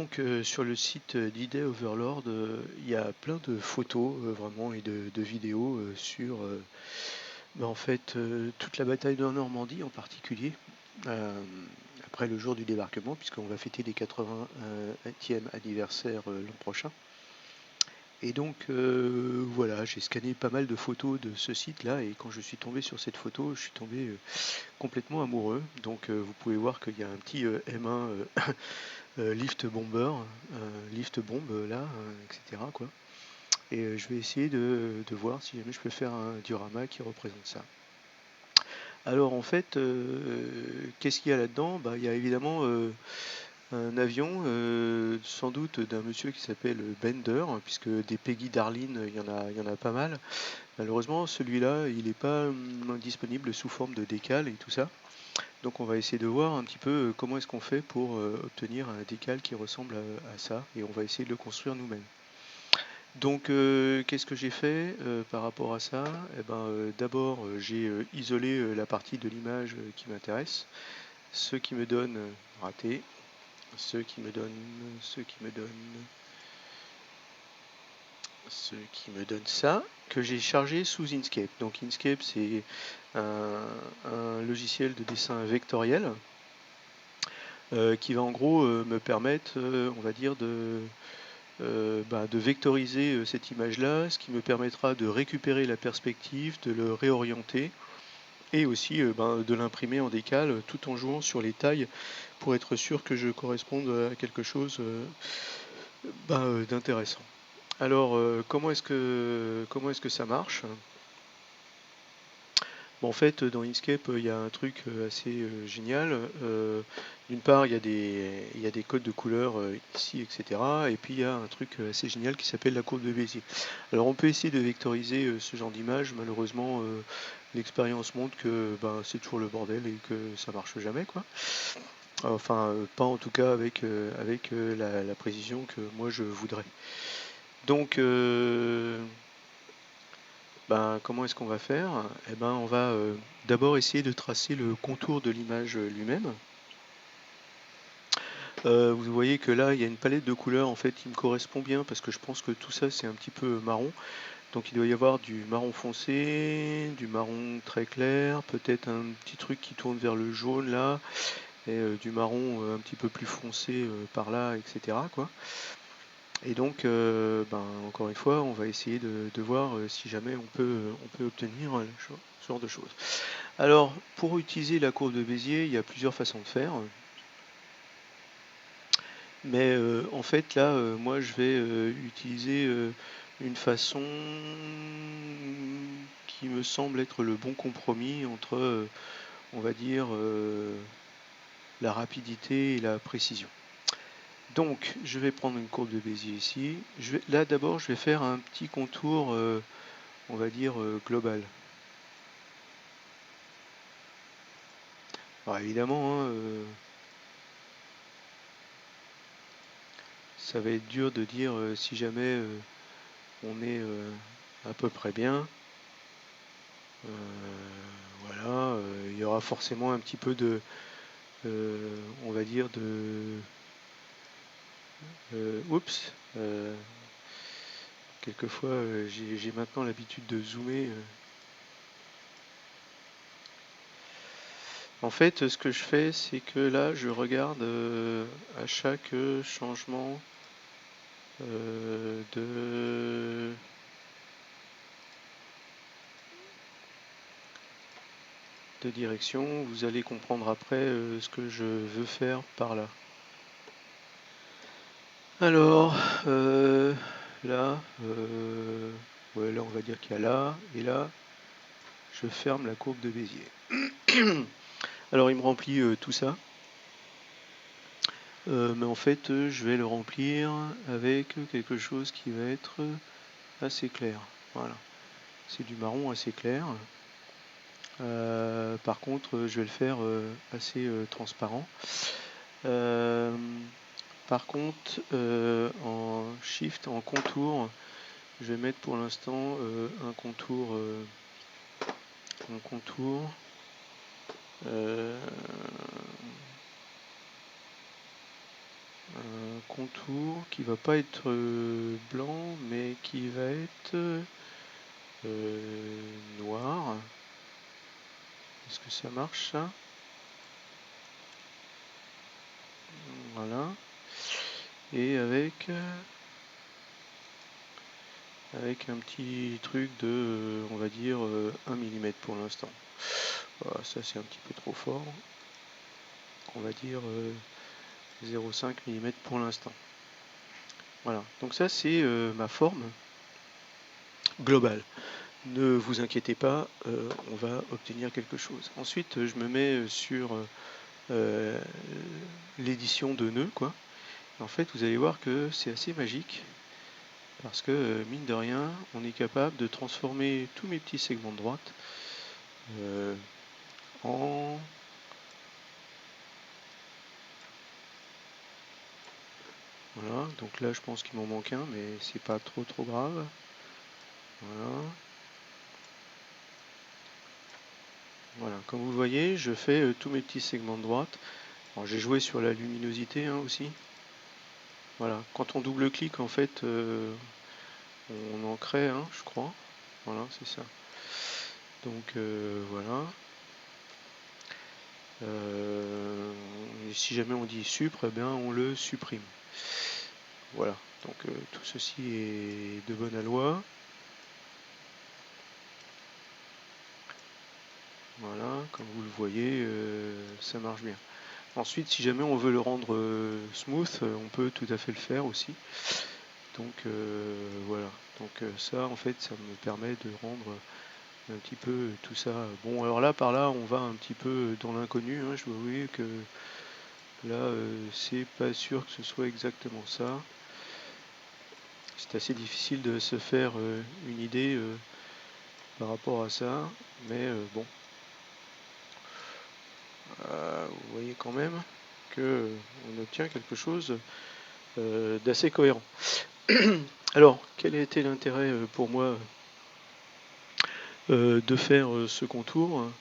Donc sur le site d'Idea Overlord, il y a plein de photos vraiment et de vidéos sur en fait toute la bataille de Normandie en particulier. euh, Après le jour du débarquement, puisqu'on va fêter les 80e anniversaire l'an prochain. Et donc voilà, j'ai scanné pas mal de photos de ce site-là, et quand je suis tombé sur cette photo, je suis tombé complètement amoureux. Donc vous pouvez voir qu'il y a un petit M1 lift bomber, lift bombe là, etc. quoi. Et je vais essayer de voir si jamais je peux faire un diorama qui représente ça. Alors en fait, qu'est-ce qu'il y a là-dedans? Bah, il y a évidemment un avion, sans doute d'un monsieur qui s'appelle Bender, puisque des Peggy Darlene, il y en a pas mal. Malheureusement, celui-là, il n'est pas disponible sous forme de décal et tout ça. Donc on va essayer de voir un petit peu comment est-ce qu'on fait pour obtenir un décal qui ressemble à ça, et on va essayer de le construire nous-mêmes. Donc qu'est-ce que j'ai fait par rapport à ça? Eh ben, d'abord j'ai isolé la partie de l'image qui m'intéresse, ce qui me donne raté, ce qui me donne, ce qui me donne ça, que j'ai chargé sous Inkscape. Donc Inkscape, c'est un logiciel de dessin vectoriel qui va en gros me permettre, on va dire, de vectoriser cette image-là, ce qui me permettra de récupérer la perspective, de le réorienter et aussi de l'imprimer en décal tout en jouant sur les tailles pour être sûr que je corresponde à quelque chose d'intéressant. Alors comment est-ce que ça marche? Bon, en fait, dans Inkscape, il y a un truc assez génial. D'une part, il y a des codes de couleurs ici, etc. Et puis, il y a un truc assez génial qui s'appelle la courbe de Bézier. Alors, on peut essayer de vectoriser ce genre d'image. Malheureusement, l'expérience montre que c'est toujours le bordel et que ça marche jamais, quoi. Enfin, pas en tout cas avec la précision que moi je voudrais. Donc, comment est-ce qu'on va faire? Eh ben, on va d'abord essayer de tracer le contour de l'image lui-même. Vous voyez que là, il y a une palette de couleurs en fait qui me correspond bien parce que je pense que tout ça c'est un petit peu marron. Donc il doit y avoir du marron foncé, du marron très clair, peut-être un petit truc qui tourne vers le jaune là, et du marron un petit peu plus foncé par là, etc. quoi. Et donc, encore une fois, on va essayer de voir si jamais on peut obtenir ce genre de choses. Alors, pour utiliser la courbe de Bézier, il y a plusieurs façons de faire. Mais en fait, là, moi, je vais utiliser une façon qui me semble être le bon compromis entre, on va dire, la rapidité et la précision. Donc, je vais prendre une courbe de Bézier ici. Là, d'abord, je vais faire un petit contour, on va dire, global. Alors, évidemment, hein, ça va être dur de dire si jamais on est à peu près bien. Voilà, il y aura forcément un petit peu de, on va dire, oups, quelquefois j'ai maintenant l'habitude de zoomer. En fait, ce que je fais, c'est que là, je regarde à chaque changement de direction. Vous allez comprendre après ce que je veux faire par là. Alors, là, ouais, là, on va dire qu'il y a là, et là, je ferme la courbe de Bézier. Alors, il me remplit tout ça. Mais en fait, je vais le remplir avec quelque chose qui va être assez clair. Voilà. C'est du marron assez clair. Par contre, je vais le faire assez transparent. Par contre, en shift, en contour, je vais mettre pour l'instant un contour, euh, un contour qui va pas être blanc, mais qui va être noir. Est-ce que ça marche ça? Voilà. Et avec un petit truc de, on va dire, 1 mm pour l'instant. Voilà, ça c'est un petit peu trop fort. On va dire 0,5 mm pour l'instant. Voilà, donc ça c'est ma forme globale. Ne vous inquiétez pas, on va obtenir quelque chose. Ensuite, je me mets sur l'édition de nœuds, quoi. En fait, vous allez voir que c'est assez magique parce que, mine de rien, on est capable de transformer tous mes petits segments de droite en... Voilà, donc là je pense qu'il m'en manque un, mais c'est pas trop grave. Voilà. Voilà, comme vous voyez, je fais tous mes petits segments de droite. Alors j'ai joué sur la luminosité aussi. Voilà, quand on double-clique en fait, on en crée un, je crois. Voilà, c'est ça. Donc voilà. Et si jamais on dit supr, eh bien on le supprime. Voilà, donc tout ceci est de bonne aloi. Voilà, comme vous le voyez, ça marche bien. Ensuite, si jamais on veut le rendre smooth, on peut tout à fait le faire aussi. Donc voilà, donc ça en fait, ça me permet de rendre un petit peu tout ça. Bon, alors là, par là, on va un petit peu dans l'inconnu. Hein, je dois avouer que là, c'est pas sûr que ce soit exactement ça. C'est assez difficile de se faire une idée par rapport à ça, mais bon, vous voyez quand même que on obtient quelque chose d'assez cohérent. Alors, quel a été l'intérêt pour moi de faire ce contour?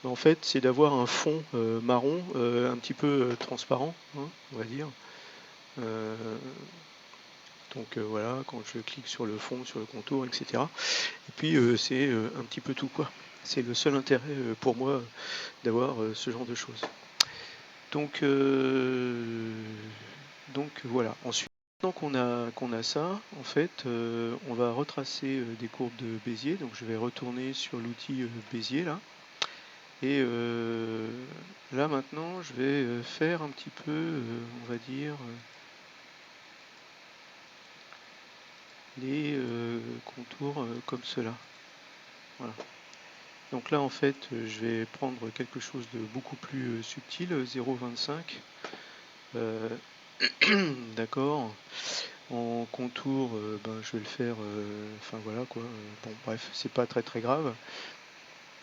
En fait, c'est d'avoir un fond marron un petit peu transparent, hein, on va dire. Donc voilà, quand je clique sur le fond, sur le contour, etc. Et puis c'est un petit peu tout, quoi. C'est le seul intérêt pour moi d'avoir ce genre de choses. Donc voilà. Ensuite, maintenant qu'on a ça, en fait, on va retracer des courbes de Bézier. Donc je vais retourner sur l'outil Bézier là. Et là maintenant, je vais faire un petit peu, on va dire, les contours comme cela. Voilà. Donc là en fait je vais prendre quelque chose de beaucoup plus subtil, 0,25. D'accord. En contour, ben, je vais le faire, enfin voilà quoi. Bon bref, c'est pas très grave.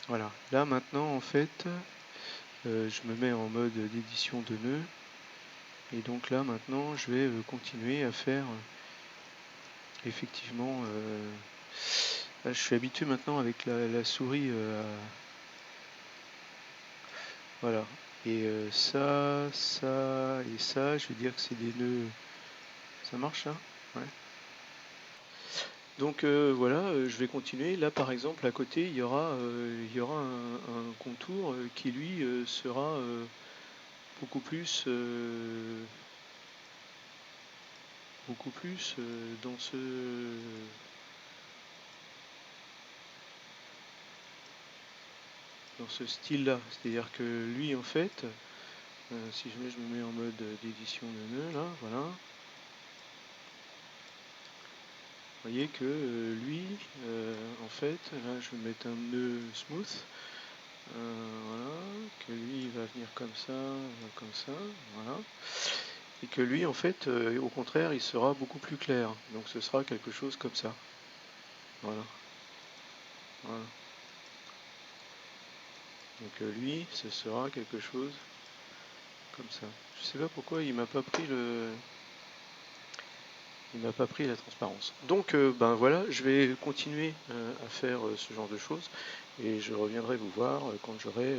Voilà. Là maintenant en fait, je me mets en mode d'édition de nœuds. Et donc là maintenant je vais continuer à faire effectivement. Là, je suis habitué maintenant avec la souris voilà. Et ça, ça et ça, je vais dire que c'est des nœuds. Ça marche ça? Ouais. Donc voilà, je vais continuer. Là par exemple à côté il y aura un contour qui lui sera beaucoup plus dans ce style-là. C'est-à-dire que lui en fait, si jamais je me mets en mode d'édition de nœuds là, voilà. Vous voyez que lui, en fait, là je vais mettre un nœud smooth, voilà, que lui il va venir comme ça, voilà, et que lui en fait, au contraire, il sera beaucoup plus clair, donc ce sera quelque chose comme ça, voilà, voilà. Donc lui, ce sera quelque chose comme ça. Je sais pas pourquoi il m'a pas pris la transparence. Donc ben voilà, je vais continuer à faire ce genre de choses et je reviendrai vous voir quand j'aurai